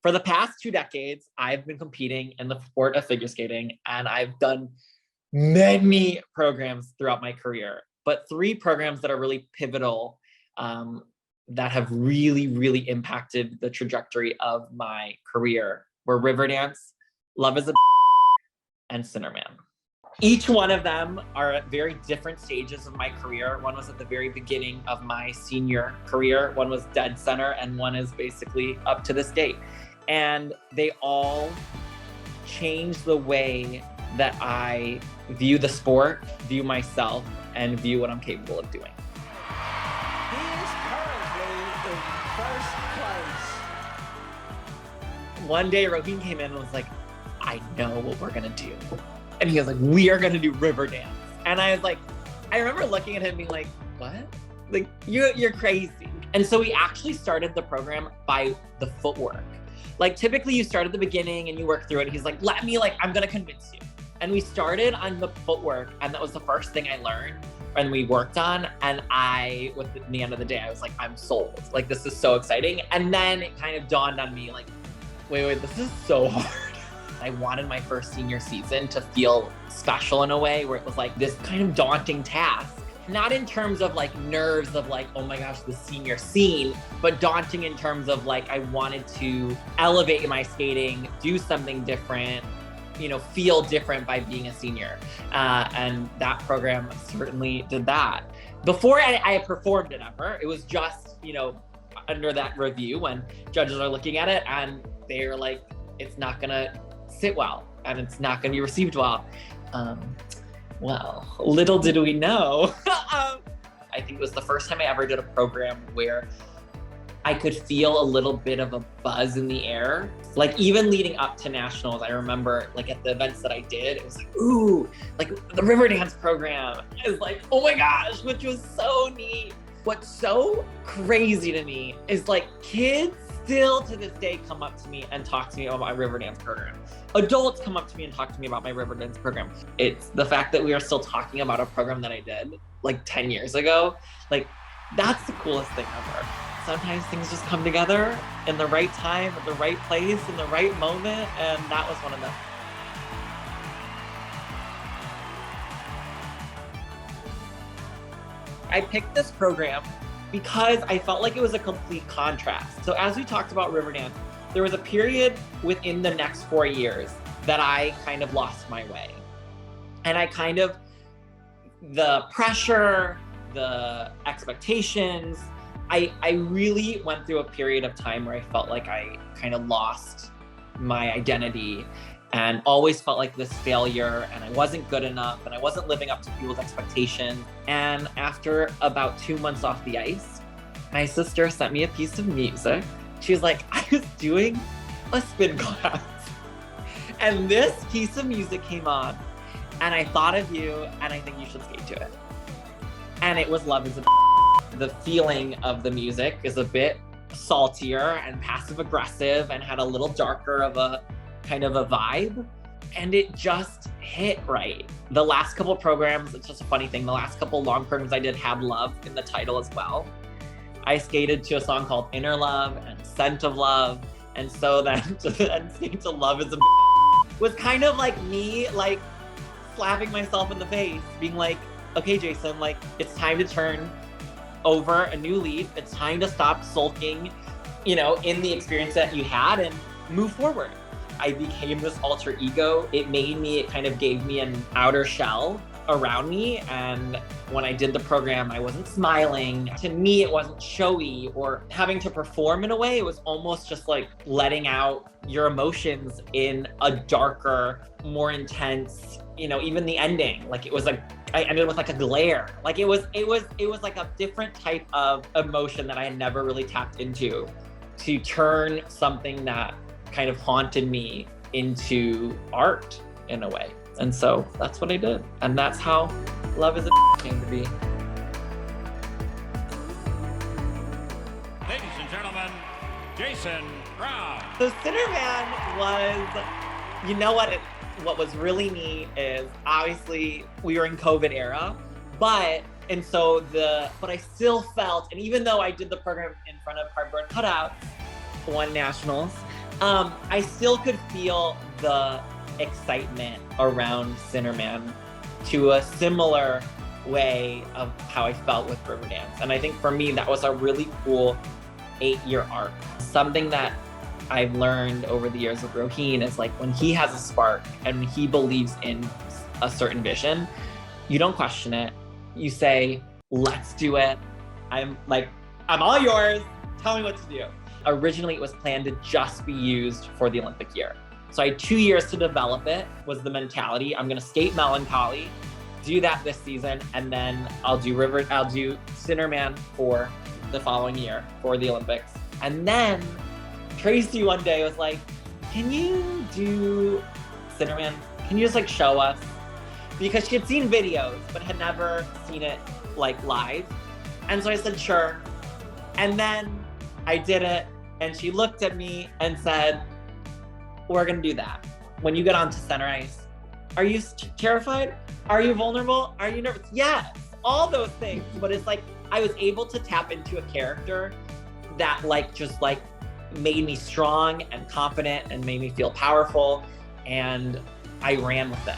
For the past 2 decades, I've been competing in the sport of figure skating, and I've done many programs throughout my career, but 3 programs that are really pivotal, that have really, really impacted the trajectory of my career were Riverdance, Love is a and Sinnerman. Each one of them are at very different stages of my career. One was at the very beginning of my senior career, one was dead center, and one is basically up to this date. And they all changed the way that I view the sport, view myself, and view what I'm capable of doing. He is currently in first place. One day, Roheen came in and was like, I know what we're gonna do. And he was like, we are gonna do Riverdance. And I was like, I remember looking at him being like, what? Like, you're crazy. And so we actually started the program by the footwork. Like, typically you start at the beginning and you work through it. He's like, I'm gonna convince you. And we started on the footwork, and that was the first thing I learned and we worked on. And at the end of the day, I was like, I'm sold. Like, this is so exciting. And then it kind of dawned on me, like, wait, this is so hard. I wanted my first senior season to feel special in a way where it was like this kind of daunting task. Not in terms of like nerves of like, oh my gosh, the senior scene, but daunting in terms of like, I wanted to elevate my skating, do something different, feel different by being a senior. And that program certainly did that. Before I performed it ever, it was just, under that review when judges are looking at it and they're like, it's not gonna sit well and it's not gonna be received well. Well, little did we know. I think it was the first time I ever did a program where I could feel a little bit of a buzz in the air. Like, even leading up to nationals, I remember like at the events that I did, it was like, ooh, like the Riverdance program is like, oh my gosh, which was so neat. What's so crazy to me is like kids still to this day come up to me and talk to me about my Riverdance program. Adults come up to me and talk to me about my Riverdance program. It's the fact that we are still talking about a program that I did like 10 years ago. Like, that's the coolest thing ever. Sometimes things just come together in the right time, at the right place, in the right moment, and that was one of them. I picked this program because I felt like it was a complete contrast. So as we talked about Riverdance, there was a period within the next 4 years that I kind of lost my way. And the pressure, the expectations, I really went through a period of time where I felt like I kind of lost my identity and always felt like this failure, and I wasn't good enough, and I wasn't living up to people's expectations. And after about 2 months off the ice, my sister sent me a piece of music. She was like, I was doing a spin class, and this piece of music came on, and I thought of you, and I think you should skate to it. And it was Love is a The feeling of the music is a bit saltier and passive aggressive and had a little darker of a kind of a vibe, and it just hit right. The last couple of programs, it's just a funny thing, the last couple long programs I did had love in the title as well. I skated to a song called Inner Love and Scent of Love, and so then skating to Love is a was kind of like me like slapping myself in the face, being like, okay, Jason, like, it's time to turn over a new leaf. It's time to stop sulking, in the experience that you had and move forward. I became this alter ego. It kind of gave me an outer shell around me. And when I did the program, I wasn't smiling. To me, it wasn't showy or having to perform in a way. It was almost just like letting out your emotions in a darker, more intense, even the ending. Like, it was like, I ended with like a glare. Like, it was like a different type of emotion that I had never really tapped into, to turn something that kind of haunted me into art in a way. And so that's what I did. And that's how Love is a came to be. Ladies and gentlemen, Jason Brown. So Sinnerman was, what was really neat is obviously we were in COVID era, but I still felt, and even though I did the program in front of cardboard cutouts, won nationals, I still could feel the excitement around Sinnerman to a similar way of how I felt with Riverdance. And I think for me, that was a really cool 8-year arc. Something that I've learned over the years with Roheen is like when he has a spark and he believes in a certain vision, you don't question it. You say, let's do it. I'm all yours. Tell me what to do. Originally, it was planned to just be used for the Olympic year. So I had 2 years to develop it, was the mentality. I'm gonna skate Melancholy, do that this season, and then I'll do Sinnerman for the following year for the Olympics. And then Tracy one day was like, can you do Sinnerman? Can you just like show us? Because she had seen videos, but had never seen it like live. And so I said, sure. And then I did it, and she looked at me and said, we're gonna do that. When you get onto center ice, are you terrified? Are you vulnerable? Are you nervous? Yes, all those things. But it's like, I was able to tap into a character that just made me strong and confident and made me feel powerful. And I ran with it.